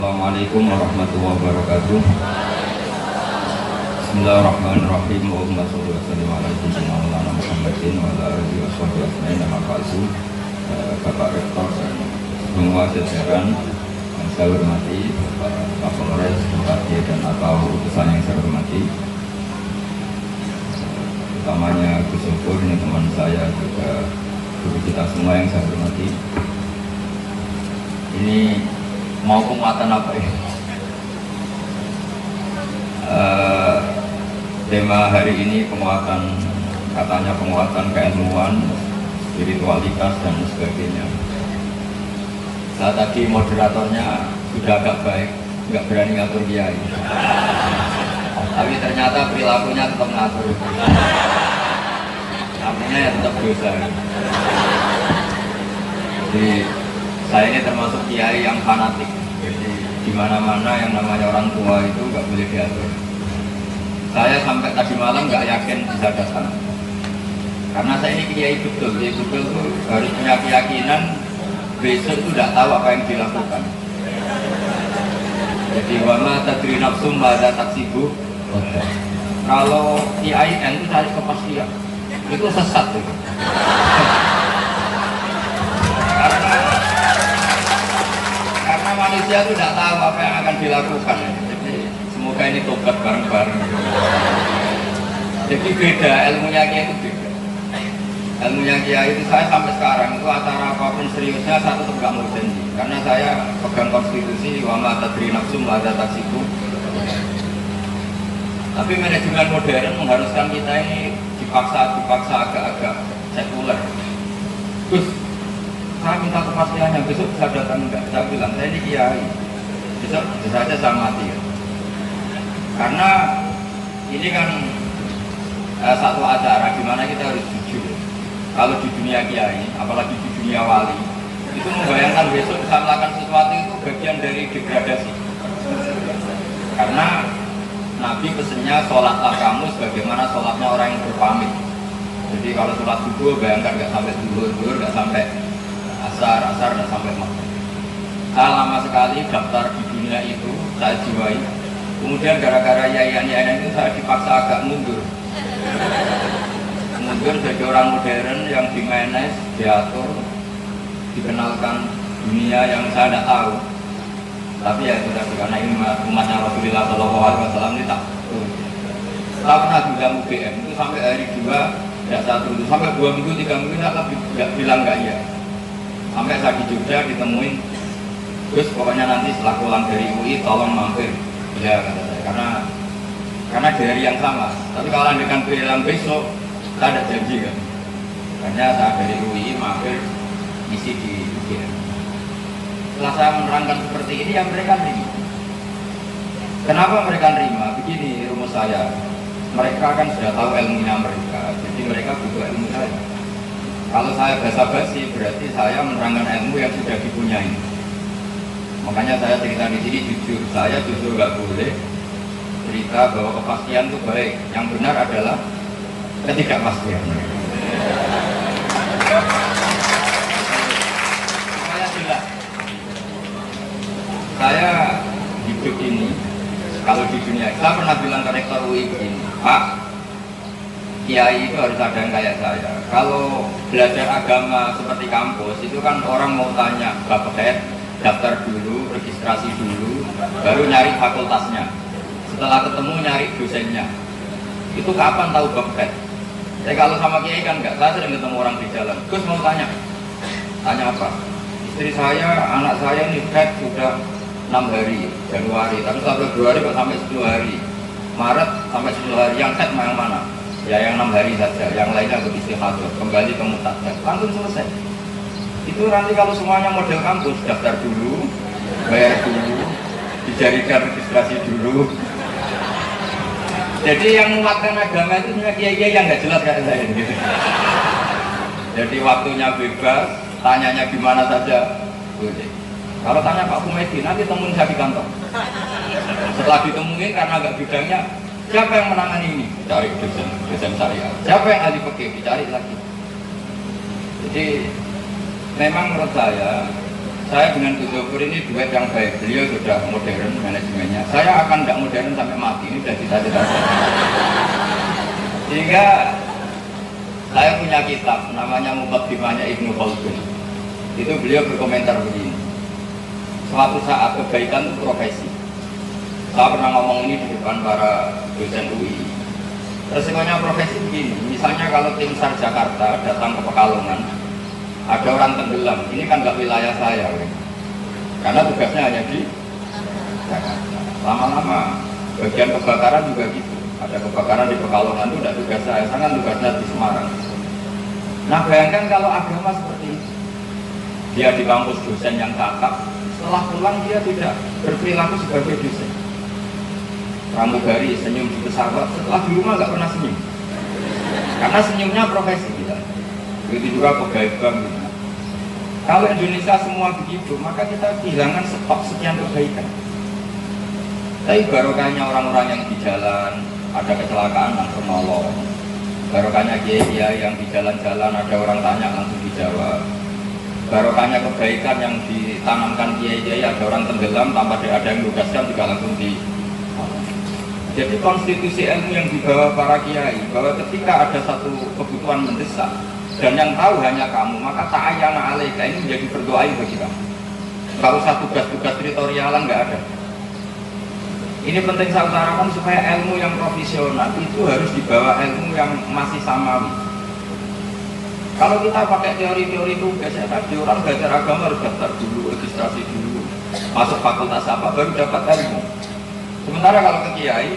Assalamualaikum warahmatullahi wabarakatuh. Bismillahirrahmanirrahim. Allahumma sholli wa sallim ala sayyidina Muhammadin wa ala alihi wa sahbihi ajmain. Nama palsu Bapak Rektor dan semua jajaran yang saya hormati, Bapak Kapolres, Bupati dan atau utusan yang saya hormati, utamanya Gus Syukur, ini teman saya juga guru kita semua yang saya hormati. Ini mau penguatan apa ya? Tema hari ini penguatan, katanya penguatan keilmuan, spiritualitas dan sebagainya. Saya tadi moderatornya sudah agak baik, nggak berani ngatur kiai. Tapi ternyata perilakunya tetap ngatur. Artinya ya tetap dosa. Jadi saya ini termasuk kiai yang fanatik. Jadi di mana-mana yang namanya orang tua itu nggak boleh diatur. Saya sampai tadi malam nggak yakin bisa datang. Karena saya ini kiai betul, kiai betul itu harus punya keyakinan besok itu tidak tahu apa yang dilakukan. Jadi wama tadri nafsum madza taksibu. Kalau IAIN itu cari kepastian, itu sesat itu. Karena manusia itu tidak tahu apa yang akan dilakukan. Jadi semoga ini tobat bareng-bareng. Jadi beda, ilmunya kiai itu beda. Ilmunya kiai itu saya sampai sekarang itu acara apapun seriusnya saya tetap nggak mau janji. Karena saya pegang konstitusi wama tadri nafsum madza taksibu. Tapi manajemen modern mengharuskan kita ini dipaksa agak-agak sekuler. Gus, saya minta kepastiannya besok bisa datang enggak? Saya bilang saya ini kiai, besok bisa saja saya mati ya. Karena ini kan satu acara di mana kita harus jujur. Kalau di dunia kiai, apalagi di dunia wali, itu membayangkan besok bisa melakukan sesuatu itu bagian dari degradasi. Karena Nabi pesennya sholatlah kamu sebagaimana sholatnya orang yang berpamit. Jadi kalau sholat subuh bayangkan nggak sampai zuhur, nggak sampai asar nggak sampai maghrib. Saya lama sekali daftar di dunia itu, saya jiwai. Kemudian gara-gara yayan itu saya dipaksa agak mundur jadi orang modern yang dimanage, diatur, dikenalkan dunia yang saya tidak tahu. Tapi ya sudah, karena ini umatnya Rasulullah SAW ini tak. Saya pernah bilang UGM itu sampai hari 2 tidak satu, sampai 2 minggu 3 minggu nggak bilang nggak iya. Sampai saya di Jogja ditemuin, Gus pokoknya nanti setelah pulang dari UI tolong mampir. Ya kata saya, karena di hari yang sama. Tapi kalau dengan bilang besok, saya ada janji kan. Karena saya dari UI mampir isi di UGM. Setelah saya menerangkan seperti ini, yang mereka nerima. Kenapa mereka nerima? Begini rumus saya. Mereka kan sudah tahu ilmunya mereka, jadi mereka butuh ilmu saya. Kalau saya basa-basi, berarti saya menerangkan ilmu yang sudah dipunyai. Makanya saya cerita di sini jujur. Saya justru nggak boleh cerita bahwa kepastian itu baik. Yang benar adalah ketidakpastian. Saya hidup ini, kalau di dunia, saya pernah bilang ke rektor UI begini, Pak, kiai itu harus ada yang kayak saya. Kalau belajar agama seperti kampus, itu kan orang mau tanya, bapet, daftar dulu, registrasi dulu, baru nyari fakultasnya. Setelah ketemu nyari dosennya. Itu kapan tahu bapet? Kalau sama kiai kan enggak, saya sering ketemu orang di jalan. Gus mau tanya apa? Istri saya, anak saya ini sudah 6 hari, Januari, tapi setelah Februari kok sampai 10 hari, Maret sampai 10 hari, yang set yang mana? Ya yang 6 hari saja, yang lainnya beristihadah, kembali ke mutakhir, langsung selesai. Itu nanti kalau semuanya model kampus, daftar dulu, bayar dulu, dijadikan registrasi dulu. Jadi yang menguatkan agama itu sebenarnya kiai-kiai yang nggak jelas kayak saya gitu. Jadi waktunya bebas, tanyanya gimana saja boleh. Kalau tanya Pak Kumedi, nanti temuin saya di kantor. Setelah ditemuin karena agak bidangnya, siapa yang menangani ini? Cari dosen syariah. Siapa yang ahli fikih? Dicari lagi. Jadi memang menurut saya saya dengan Gus Zofur ini duet yang baik. Beliau sudah modern manajemennya. Saya akan tidak modern sampai mati. Ini sudah cita-cita saya. Sehingga saya punya kitab namanya Muqaddimahnya Ibnu Khaldun. Itu beliau berkomentar begini. Suatu saat kebaikan itu profesi. Saya pernah ngomong ini di depan para dosen UI. Resikonya profesi begini. Misalnya kalau tim SAR Jakarta datang ke Pekalongan, ada orang tenggelam, ini kan nggak wilayah saya, karena tugasnya hanya di Jakarta. Lama-lama bagian kebakaran juga gitu. Ada kebakaran di Pekalongan itu tidak tugas saya kan tugasnya di Semarang. Nah bayangkan kalau agama seperti itu, dia di kampus dosen yang kakap, setelah pulang dia tidak berperilaku sebagai dosen. Pramugari senyum di pesawat, setelah di rumah nggak pernah senyum, karena senyumnya profesi kita. Begitu juga pegawai bank. Kalau Indonesia semua begitu, maka kita kehilangan stok sekian kebaikan. Tapi barokahnya orang-orang yang di jalan, ada kecelakaan langsung nolong. Barokahnya kiai yang di jalan-jalan ada orang tanya langsung dijawab. Barokahnya kebaikan yang ditanamkan kiai ada orang tenggelam tanpa ada yang tugaskan juga langsung di. Jadi konstitusi ilmu yang dibawa para kiai bahwa ketika ada satu kebutuhan mendesak dan yang tahu hanya kamu, maka ta'ayyana alaika ini menjadi berdoa bagi kamu. Kalau satu tugas-tugas teritorialan nggak ada. Ini penting saya utarakan supaya ilmu yang profesional itu harus dibawa ilmu yang masih samawi. Kalau kita pakai teori-teori itu biasanya tadi orang belajar agama harus daftar dulu, registrasi dulu, masuk fakultas apa baru dapat ilmu. Sementara kalau ke kiai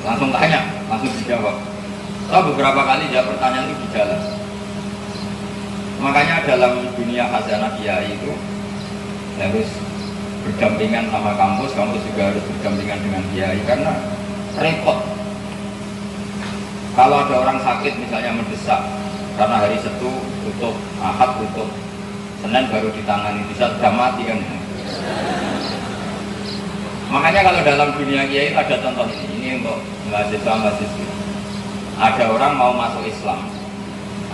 langsung tanya, langsung dijawab. Saya beberapa kali jawab pertanyaan itu di jalan. Makanya dalam dunia khazanah kiai itu harus berdampingan sama kampus juga harus berdampingan dengan kiai karena repot. Kalau ada orang sakit misalnya mendesak karena hari Setu tutup, Ahad tutup, Senin baru ditangani, bisa sudah mati kan. Makanya kalau dalam dunia kiai ada contoh ini untuk mahasiswa-mahasiswa. Ada orang mau masuk Islam,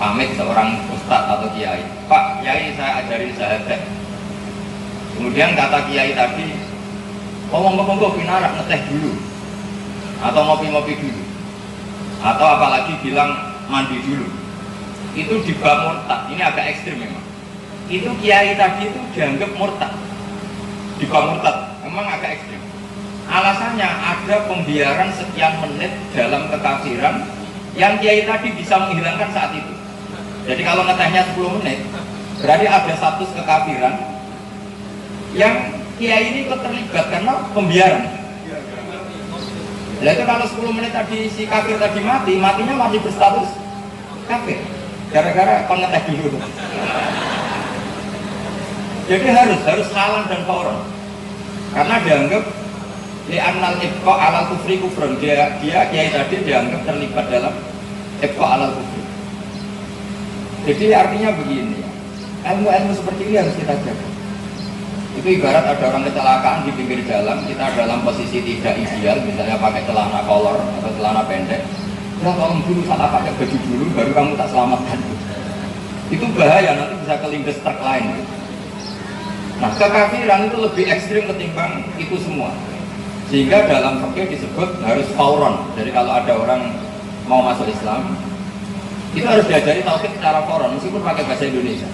pamit seorang ustadz atau kiai, Pak Kiai saya ajarin syahadat. Kemudian kata kiai tadi, ngomong-ngomong pinarak ngeteh dulu, atau ngopi-ngopi dulu, atau apalagi bilang mandi dulu. Itu di bab murtad, ini agak ekstrim memang. Itu kiai tadi itu dianggap murtad, di bab murtad, memang agak ekstrim. Alasannya ada pembiaran sekian menit dalam kekafiran yang kiai tadi bisa menghilangkan saat itu. Jadi kalau ngetehnya 10 menit, berarti ada status kekafiran yang kiai ini ikut terlibat karena pembiaran. Lalu kalau 10 menit tadi si kafir tadi mati, matinya masih berstatus kafir gara-gara pengeteh dulu. Jadi harus halang dan fauron karena dianggap li'annal ibqa' alal kufri kufrun, dia kiai tadi dianggap terlibat dalam ibqa' alal kufri. Jadi artinya begini, ilmu-ilmu seperti ini harus kita jaga. Itu ibarat ada orang kecelakaan di pinggir jalan, kita dalam posisi tidak ideal, misalnya pakai celana kolor atau celana pendek, ya tolong dulu salah pakai baju dulu, baru kamu tak selamatkan. Itu bahaya, nanti bisa kelindes truk lain. Nah kekafiran itu lebih ekstrim ketimbang itu semua. Sehingga dalam fikih disebut harus fauron. Jadi kalau ada orang mau masuk Islam, itu harus diajari tauhid secara fauron, meskipun pakai bahasa Indonesia.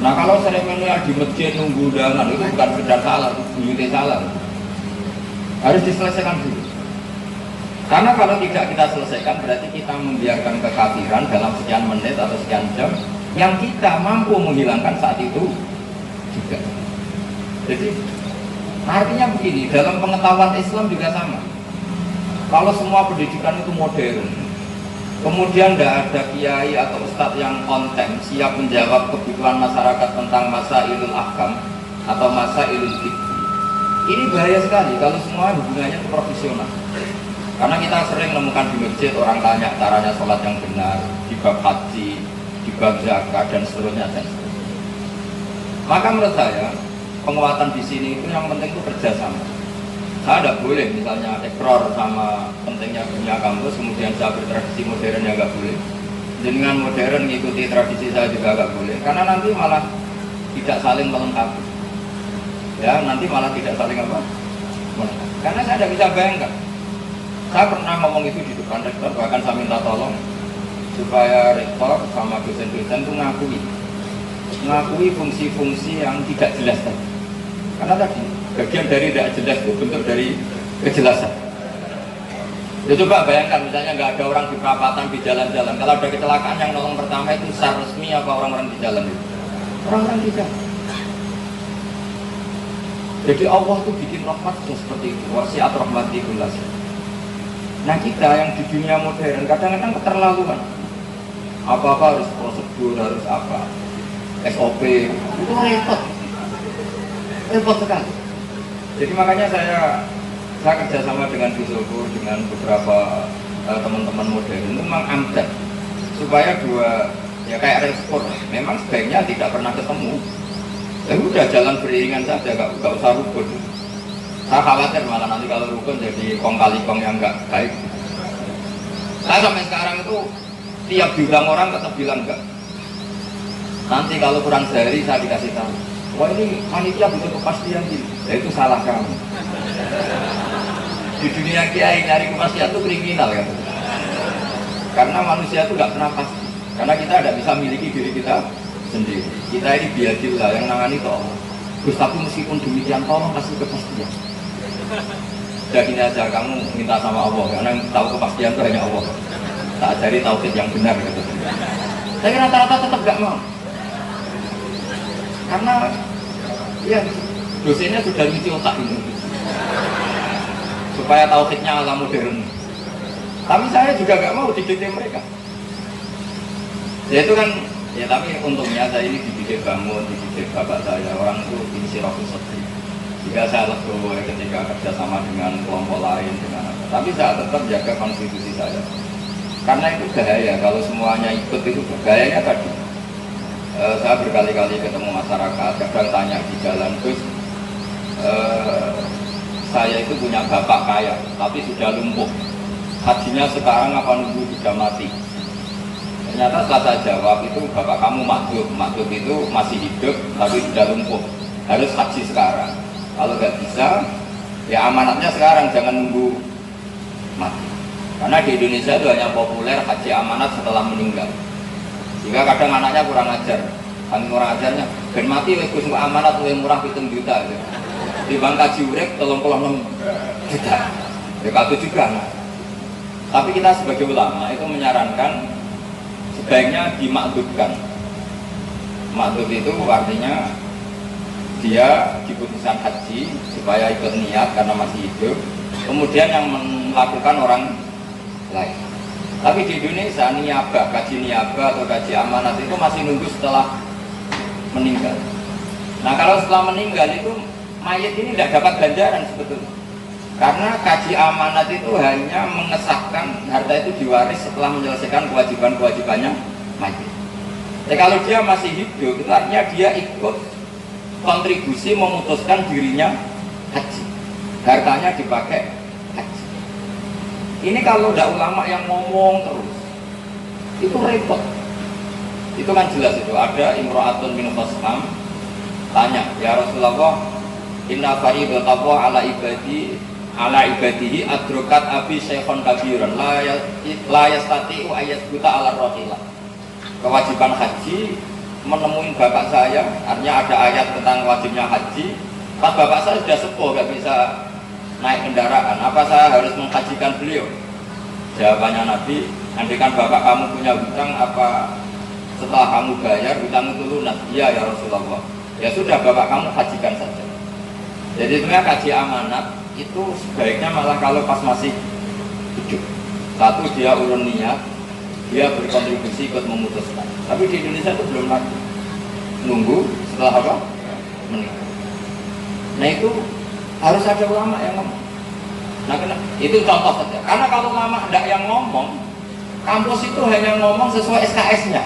Nah kalau seremonial di masjid nunggu undangan itu bukan sekedar salah, itu buyutnya salah. Harus diselesaikan dulu. Karena kalau tidak kita selesaikan berarti kita membiarkan kekafiran dalam sekian menit atau sekian jam yang kita mampu menghilangkan saat itu juga. Jadi artinya begini, dalam pengetahuan Islam juga sama. Kalau semua pendidikan itu modern, kemudian tidak ada kiai atau ustadz yang konten siap menjawab kebutuhan masyarakat tentang masailul ahkam atau masailul fikih, ini bahaya sekali kalau semua hubungannya itu profesional. Karena kita sering menemukan di masjid orang tanya caranya sholat yang benar, di bab haji, di bab zakat dan seterusnya dan seterusnya. Maka menurut saya penguatan di sini itu yang penting itu kerjasama. Saya tidak boleh misalnya ekor sama pentingnya dunia kampus, kemudian saya bertradisi modern ya nggak boleh. Dengan modern mengikuti tradisi saya juga nggak boleh, karena nanti malah tidak saling melengkapi. Ya, nanti malah tidak saling apa? Melengkapi. Karena saya tidak bisa bayangkan. Saya pernah ngomong itu di depan rektor, bahkan saya minta tolong supaya rektor sama dosen-dosen itu ngakui fungsi-fungsi yang tidak jelas tadi. Karena tadi bagian dari tidak jelas itu bentuk dari kejelasan. Ya coba bayangkan misalnya nggak ada orang di perapatan di jalan-jalan. Kalau ada kecelakaan yang nolong pertama itu SAR resmi apa orang-orang di jalan itu? Orang-orang di jalan. Jadi Allah itu bikin rahmat seperti itu. Wasiat rahmati kullas. Nah kita yang di dunia modern kadang-kadang keterlaluan. Apa-apa harus prosedur, harus apa, SOP, itu repot sekali. Jadi makanya saya kerjasama dengan Bisulkur, dengan beberapa teman-teman modern itu memang amdan supaya dua ya kayak respon. Memang sebaiknya tidak pernah ketemu. Ya udah jalan beriringan saja, gak usah rukun. Saya khawatir malah nanti kalau rukun jadi kong kali kong yang nggak baik. Saya sampai sekarang itu tiap bilang orang tetap bilang enggak. Nanti kalau kurang sehari saya dikasih tahu, wah ini panitia butuh kepastian gitu. Ya itu salah kamu. Di dunia kiai nyari kepastian itu kriminal kan. Karena manusia itu nggak pernah pasti. Karena kita tidak bisa miliki diri kita sendiri. Kita ini biadillah yang nangani toh. Gus tapi meskipun demikian tolong kasih kepastian. Jadi ini aja kamu minta sama Allah karena tahu kepastian itu hanya Allah. Tak ajari tauhid yang benar gitu. Tapi rata-rata tetap nggak mau. Karena ya dosennya sudah nyuci otak ini supaya tauhidnya ala modern. Tapi saya juga nggak mau didikte mereka. Ya itu kan ya tapi untungnya saya ini dididik bangun, dididik bapak saya orang itu ini rohul sedih. Jika saya legowo ketika kerjasama dengan kelompok lain dengan apa. Tapi saya tetap jaga konstitusi saya. Karena itu bahaya kalau semuanya ikut itu bahayanya tadi. Saya berkali-kali ketemu masyarakat, kadang tanya di jalan terus saya itu punya bapak kaya, tapi sudah lumpuh. Hajinya sekarang apa nunggu sudah mati? Ternyata setelah saya jawab itu bapak kamu makhluk itu masih hidup, tapi sudah lumpuh. Harus haji sekarang. Kalau nggak bisa, ya amanatnya sekarang, jangan nunggu mati. Karena di Indonesia itu hanya populer haji amanat setelah meninggal. Jika kadang anaknya kurang ajar, kan kurang ajarnya, ben mati wis Gus amanat luwih murah 7 juta. Di bang kaji urip 36 juta. Ya kata juga. Nah. Tapi kita sebagai ulama itu menyarankan sebaiknya dimaklubkan. Maklub itu artinya dia di putusan haji supaya ikut niat karena masih hidup. Kemudian yang melakukan orang lain. Tapi di Indonesia niabah, kaji niabah atau kaji amanat itu masih nunggu setelah meninggal. Nah kalau setelah meninggal itu mayat ini tidak dapat ganjaran sebetulnya. Karena kaji amanat itu hanya mengesahkan harta itu diwaris setelah menyelesaikan kewajiban-kewajibannya mayat. Jadi kalau dia masih hidup, itu artinya dia ikut kontribusi memutuskan dirinya haji. Hartanya dipakai haji. Ini kalau tidak ulama yang ngomong terus, itu repot. Itu kan jelas itu. Ada imro'atun min khasam tanya, ya Rasulullah, inna faridatullah ala ibadihi adrokat abi syekhon kabiran la yastati'u ayat buta ala rohilah. Kewajiban haji menemui bapak saya, artinya ada ayat tentang wajibnya haji. Pas bapak saya sudah sepuh, gak bisa naik kendaraan, apa saya harus menghajikan beliau? Jawabannya Nabi, andaikan bapak kamu punya hutang, apa setelah kamu bayar hutang itu lunas? Iya ya Rasulullah. Ya sudah, bapak kamu hajikan saja. Jadi sebenarnya kaji amanat itu sebaiknya malah kalau pas masih hidup. Satu, dia urun niat, dia berkontribusi ikut memutuskan. Tapi di Indonesia itu belum lagi. Nunggu setelah apa? Menikah. Nah itu harus ada ulama yang ngomong. Nah itu contoh saja. Karena kalau ulama tidak yang ngomong, kampus itu hanya ngomong sesuai SKS-nya.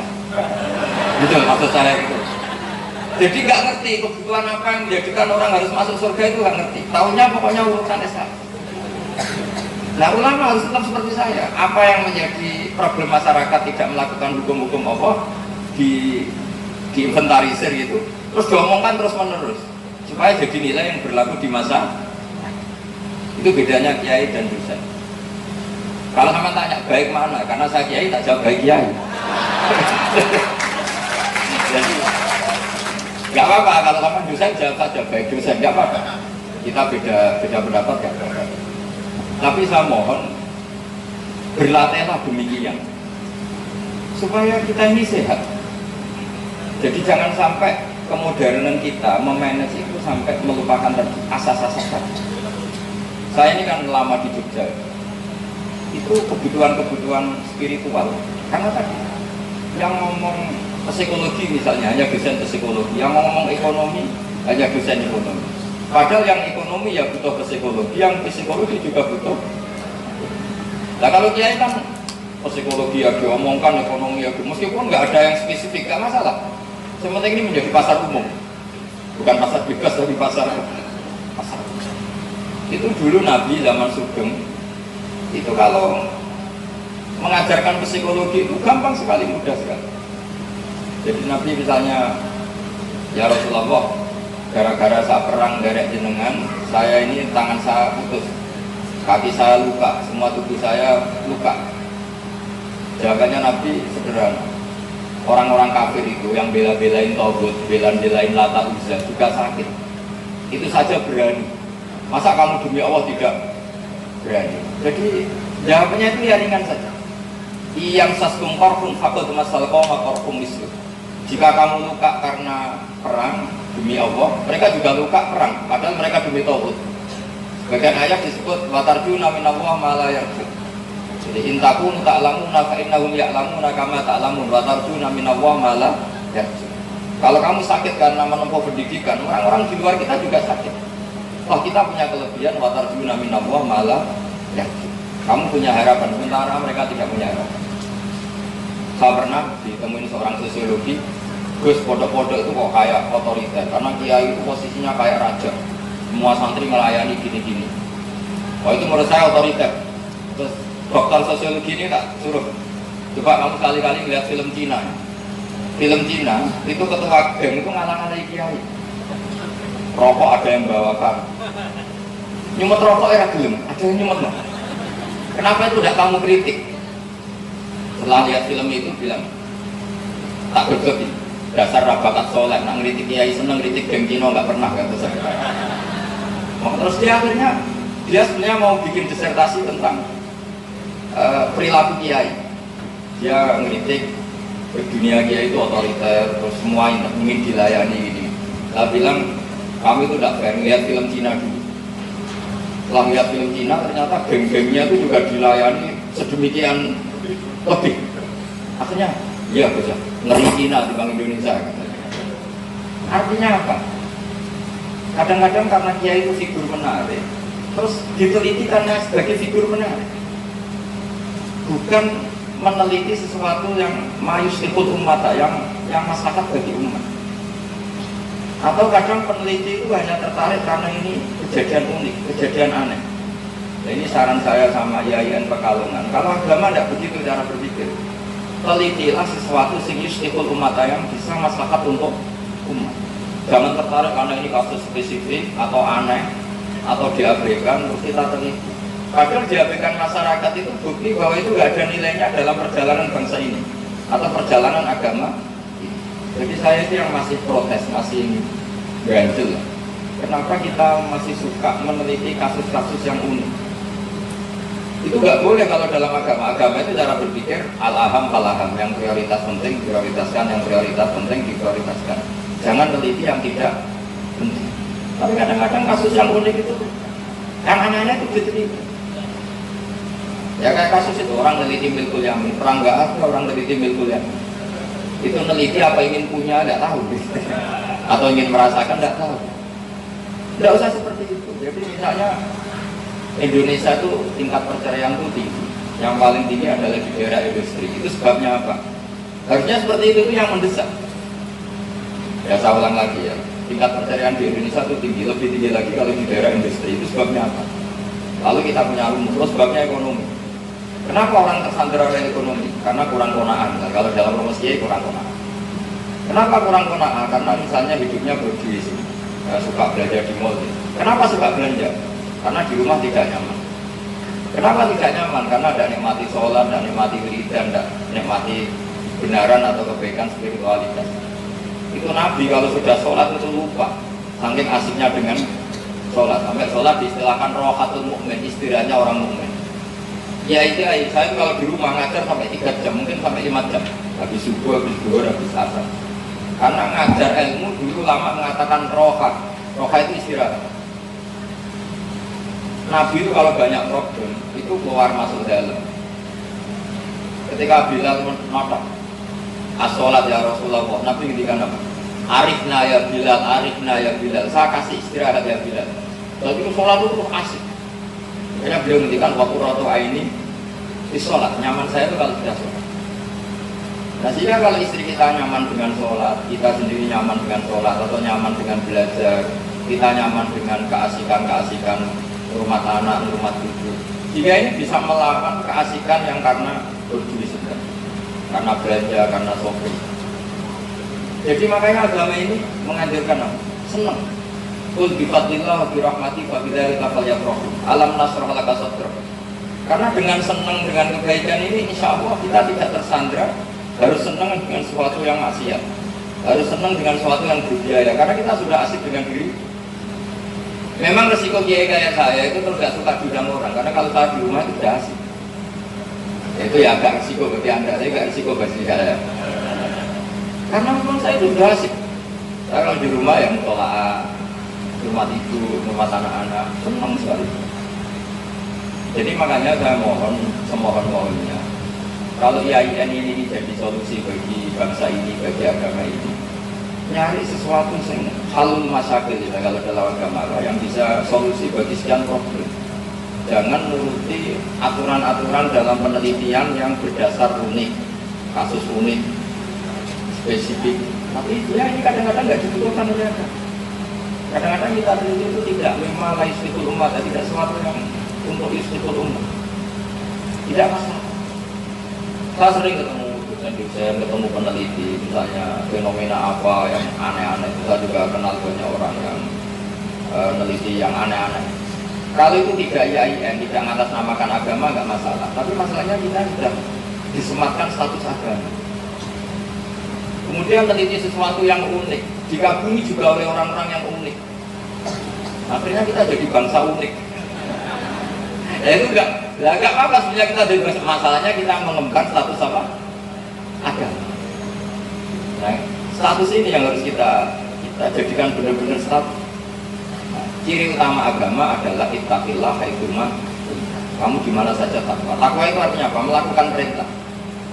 Betul maksud saya itu. Jadi nggak ngerti kebutuhan apa yang menjadikan orang harus masuk surga itu nggak ngerti. Taunya pokoknya urusan SKS. Nah ulama harus tetap seperti saya. Apa yang menjadi problem masyarakat tidak melakukan hukum-hukum Allah diinventarisir gitu. terus diomongkan terus menerus supaya jadi nilai yang berlaku di masa itu. Bedanya kiai dan dosen. Kalau sama tanya baik mana, karena saya kiai tak jawab baik kiai. Jadi nggak apa-apa kalau sama dosen jawab saja baik dosen, nggak apa-apa. Kita beda pendapat nggak apa-apa. Tapi saya mohon berlatihlah demikian supaya kita ini sehat. Jadi jangan sampai kemodernan kita memanage itu sampai melupakan asas-asas tadi. Saya ini kan lama di Jogja, itu kebutuhan spiritual. Karena tadi yang ngomong psikologi misalnya hanya dosen psikologi, yang ngomong ekonomi hanya dosen ekonomi. Padahal yang ekonomi ya butuh psikologi, yang psikologi juga butuh. Nah kalau kiai kan psikologi ya diomongkan, ekonomi ya meskipun nggak ada yang spesifik, nggak masalah. Sementing ini menjadi pasar umum, bukan pasar bebas tapi pasar. Itu dulu Nabi zaman Sugeng itu kalau mengajarkan psikologi itu gampang sekali, mudah sekali. Jadi Nabi misalnya, ya Rasulullah, gara-gara saya perang derek jenengan, saya ini tangan saya putus, kaki saya luka, semua tubuh saya luka. Jawabannya Nabi sederhana. Orang-orang kafir itu yang bela-belain Tauhid, bela-belain Lata Uzza juga sakit. Itu saja berani. Masa kamu demi Allah tidak berani? Jadi jawabannya itu ya ringan saja. Iyang saskum korkum fakul masal koma korkum mislu. Jika kamu luka karena perang demi Allah, mereka juga luka perang, padahal mereka demi Tauhid. Bagian ayat disebut watarjuna minallah ma la yarju. Jadi intakun ta'lamuna fa innahum ya'lamuna kama ta'lamun watarjuna minallah ma la yarju. Kalau kamu sakit karena menempuh pendidikan, orang-orang di luar kita juga sakit. Oh kita punya kelebihan watarjuna minallah ma la yarju. Kamu punya harapan, sementara mereka tidak punya harapan. Saya pernah ditemuin seorang sosiologi, Gus pondok-pondok itu kok kayak otoriter, karena kiai itu posisinya kayak raja, semua santri melayani gini-gini. Oh itu menurut saya otoriter. Terus dokter sosiologi ini tak suruh, coba kamu sekali-kali lihat film Cina. Film Cina itu ketua geng itu ngalang-ngalai kiai. Rokok ada yang bawakan, nyumet rokok era gelem, ada yang nyumet loh. Kenapa itu tidak kamu kritik? Setelah lihat film itu bilang, tak bergeti, dasar rabakat soleh, nak ngeritik kiai seneng, ngeritik geng Cina nggak pernah kata saya. Terus dia akhirnya dia sebenarnya mau bikin disertasi tentang perilaku kiai. Dia ngeritik dunia kiai itu otoriter, terus semua ingin dilayani gini. Saya bilang kamu itu tidak fair, lihat film Cina dulu. Setelah lihat film Cina ternyata geng-gengnya itu juga dilayani sedemikian lebih. Akhirnya iya bisa ngeri Cina di Bank Indonesia. Artinya apa? Kadang-kadang karena kiai itu figur menarik, terus diteliti karena sebagai figur menarik, bukan meneliti sesuatu yang mayus ikut umat, yang maslahat bagi umat. Atau kadang peneliti itu hanya tertarik karena ini kejadian unik, kejadian aneh. Nah, ini saran saya sama IAIN Pekalongan. Kalau agama tidak begitu cara berpikir, telitilah sesuatu sing yustikul umat yang bisa maslahat untuk umat. Jangan tertarik karena ini kasus spesifik atau aneh atau diabaikan, terus kita teliti. Padahal diabaikan masyarakat itu bukti bahwa itu tidak ada nilainya dalam perjalanan bangsa ini atau perjalanan agama. Jadi saya itu yang masih protes, masih ganjel. Kenapa kita masih suka meneliti kasus-kasus yang unik? Itu nggak boleh kalau dalam agama. Agama itu cara berpikir al-aham fal-aham, yang prioritas penting prioritaskan, yang prioritas penting diprioritaskan. Jangan teliti yang tidak penting. Tapi kadang-kadang kasus yang unik itu, yang aneh-aneh itu diteliti. Ya kayak kasus itu orang neliti milkul yamin, perang nggak ada orang neliti milkul yamin. Itu neliti apa ingin punya nggak tahu, atau ingin merasakan nggak tahu. Nggak usah seperti itu. Jadi misalnya Indonesia itu tingkat perceraian itu tinggi, yang paling tinggi adalah di daerah industri. Itu sebabnya apa? Harusnya seperti itu yang mendesak. Ya saya ulang lagi ya, tingkat perceraian di Indonesia itu tinggi, lebih tinggi lagi kalau di daerah industri. Itu sebabnya apa? Lalu kita punya rumus, sebabnya ekonomi. Kenapa orang tersandera oleh ekonomi? Karena kurang konaan. Nah, kalau dalam rumus kiai kurang konaan. Kenapa kurang qanaah? Karena misalnya hidupnya berduit, suka belanja di mall. Kenapa suka belanja? Karena di rumah tidak nyaman. Kenapa tidak nyaman? Karena tidak nikmati sholat, tidak nikmati wiridan, tidak nikmati kebenaran atau kebaikan spiritualitas. Itu Nabi kalau sudah sholat itu lupa, saking asiknya dengan sholat. Sampai sholat diistilahkan rohatul mukmin, istilahnya orang mukmin. Ya itu saya kalau di rumah ngajar sampai 3 jam, mungkin sampai 5 jam. Habis subuh, habis zuhur, habis asar. Karena ngajar ilmu dulu lama mengatakan roha. Roha itu istirahat. Nabi itu kalau banyak problem itu keluar masuk dalam. Ketika Bilal menolak as-sholat ya Rasulullah, Nabi ngendikan apa? Arifna ya Bilal, arifna ya Bilal. Saya kasih istirahat ya Bilal. Jadi itu sholat itu asik. Makanya beliau ngendikan waktu roto ini di sholat. Nyaman saya itu kalau sudah sholat. Nah sehingga kalau istri kita nyaman dengan sholat, kita sendiri nyaman dengan sholat atau nyaman dengan belajar, kita nyaman dengan keasikan-keasikan rumah anak, rumah cucu. Jika ini bisa melawan keasikan yang karena berdiri sedang, karena belanja, karena shopping. Jadi makanya agama ini mengajarkan apa? Senang. Qul bi fadlillah wa bi rahmati fa bidzalika falyafrahu. Alam nasrah laka sadrak. Karena dengan senang dengan kebaikan ini insya Allah kita tidak tersandra. Harus senang dengan sesuatu yang maksiat. Harus senang dengan sesuatu yang berbiaya. Karena kita sudah asik dengan diri. Memang resiko kiai kayak saya itu terus gak suka diundang orang. Karena kalau saya di rumah itu sudah asik. Itu ya agak risiko bagi anda, tapi gak risiko bagi saya. Karena memang saya itu sudah asik. Saya kalau di rumah yang tolak, rumah tidur, rumah anak-anak, senang sekali. Jadi makanya saya mohon, semohon-mohonnya, kalau IAIN ini jadi solusi bagi bangsa ini, bagi agama ini, nyari sesuatu yang halul masyakil ya, kalau dalam agama yang bisa solusi bagi sekian problem. Jangan menuruti aturan-aturan dalam penelitian yang berdasar unik, kasus unik, spesifik. Tapi ya ini kadang-kadang nggak dibutuhkan oleh agama. Kadang-kadang kita teliti itu tidak memang istiqul umat, tidak sesuatu yang untuk istiqul umat. Tidak masalah. Saya sering ketemu dosen, ketemu peneliti, misalnya fenomena apa yang aneh-aneh. Saya juga kenal banyak orang yang meneliti yang aneh-aneh. Kalau itu tidak IAIN, tidak mengatasnamakan agama, nggak masalah. Tapi masalahnya kita sudah disematkan status agama. Kemudian meneliti sesuatu yang unik, dikagumi juga oleh orang-orang yang unik. Akhirnya kita jadi bangsa unik. Ya itu enggak apa sebenarnya kita jadi bangsa. Masalahnya kita mengembangkan status apa? Agama. Nah, status ini yang harus kita jadikan benar-benar status. Nah, ciri utama agama adalah ittaqillah haitsuma. Kamu di mana saja takwa. Takwa itu artinya apa? Melakukan perintah.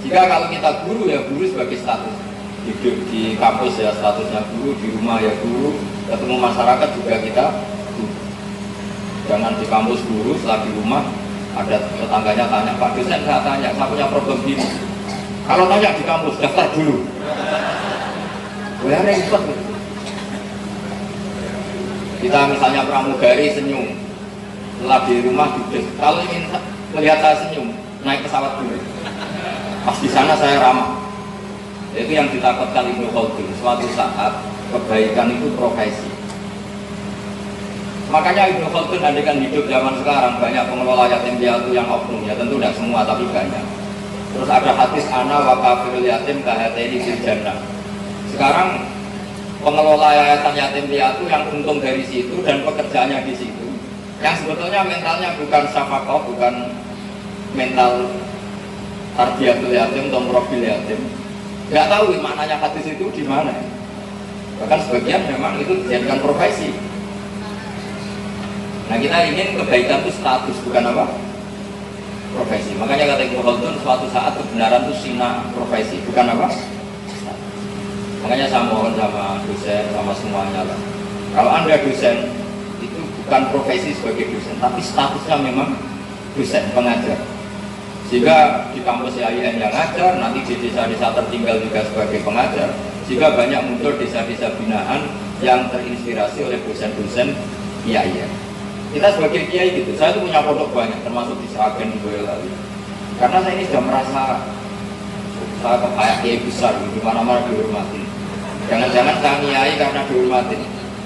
Jika kalau kita guru ya guru sebagai status. Hidup di kampus ya statusnya guru, di rumah ya guru, ketemu masyarakat juga kita guru. Jangan di kampus guru, setelah di rumah ada tetangganya tanya, Pak dosen saya tanya, saya punya problem gini. Kalau tanya di kampus, daftar dulu. Boleh repot. Kita misalnya pramugari senyum, setelah di rumah duduk. Kalau ingin melihat saya senyum, naik pesawat dulu. Pas di sana saya ramah. Itu yang ditakutkan Ibnu Khaldun. Suatu saat kebaikan itu profesi. Makanya Ibnu Khaldun andaikan hidup zaman sekarang banyak pengelola yatim piatu yang oknum, ya tentu tidak semua tapi banyak. Terus ada hadis ana wa kafirul yatim kahateni fil jannah. Sekarang pengelola yayasan yatim piatu yang untung dari situ dan pekerjaannya di situ, yang sebetulnya mentalnya bukan syafaqah, bukan mental tarbiyatul yatim atau profil yatim. Nggak tahu maknanya hadis itu di mana. Bahkan sebagian memang itu dijadikan profesi. Nah kita ingin kebaikan itu status, bukan apa? Profesi. Makanya kata Ibnu Khaldun, suatu saat kebenaran itu sina profesi, bukan apa? Makanya saya mohon sama dosen, sama semuanya lah. Kalau Anda dosen, itu bukan profesi sebagai dosen, tapi statusnya memang dosen, pengajar. Jika di kampus IAIN yang ngajar, nanti di desa-desa tertinggal juga sebagai pengajar. Jika banyak muncul desa-desa binaan yang terinspirasi oleh dosen-dosen IAIN. Kita sebagai kiai gitu, saya itu punya produk banyak, termasuk di Sragen, di Boyolali. Karena saya ini sudah merasa saya kayak kiai besar, di mana-mana dihormati. Jangan-jangan saya niai karena dihormati.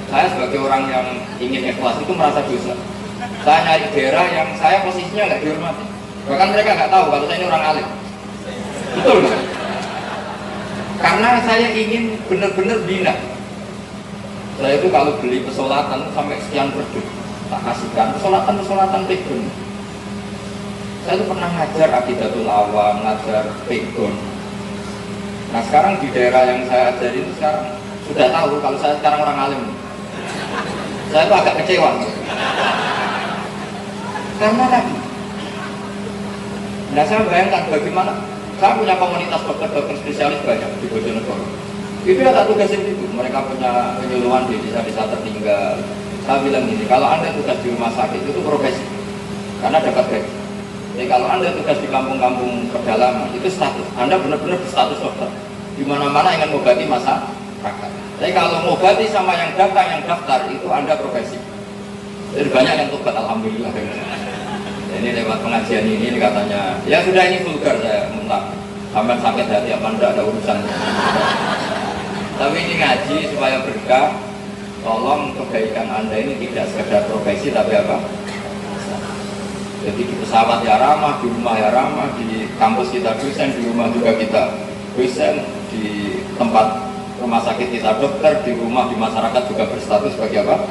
Saya sebagai orang yang ingin ikhlas itu merasa dosa. Saya nyari daerah yang saya posisinya nggak dihormati. Bahkan mereka nggak tahu kalau saya ini orang alim. Betul kan? Karena saya ingin benar-benar bina. Saya itu kalau beli pesolatan sampai sekian produk tak kasihkan pesolatan pegon. Saya itu pernah ngajar akidatul awam, ngajar pegon. Nah sekarang di daerah yang saya ajari itu sekarang sudah tahu kalau saya sekarang orang alim. Saya itu agak kecewa. Karena tadi. Nah saya bayangkan bagaimana saya punya komunitas dokter-dokter spesialis banyak di Bojonegoro. Itu ada tugasin itu. Mereka punya penyuluhan di desa-desa tertinggal. Saya bilang gini, kalau Anda tugas di rumah sakit itu profesi, karena dapat gaji. Jadi kalau Anda tugas di kampung-kampung pedalaman itu status. Anda benar-benar berstatus dokter. Di mana-mana ingin mengobati masyarakat. Tapi kalau mengobati sama yang datang, yang daftar itu Anda profesi. Jadi banyak yang tobat, alhamdulillah. Ini lewat pengajian ini katanya, ya sudah ini vulgar saya mutlak. Sampai sakit hati apa enggak ada urusan. Tapi ini ngaji supaya berkah. Tolong kebaikan Anda ini tidak sekedar profesi tapi apa? Jadi di pesawat ya ramah, di rumah ya ramah, di kampus kita dosen, di rumah juga kita dosen, di tempat rumah sakit kita dokter, di rumah, di masyarakat juga berstatus sebagai apa?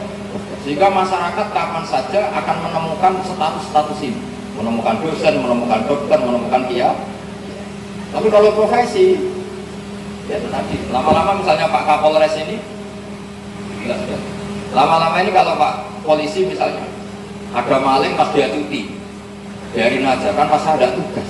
Sehingga masyarakat kapan saja akan menemukan status-status ini, menemukan dosen, menemukan dokter, menemukan kiai. Tapi kalau profesi, ya itu tadi, lama-lama misalnya Pak Kapolres ini, lama-lama ini kalau Pak Polisi misalnya, ada maling pas dia cuti, biarin aja, kan pas ada tugas.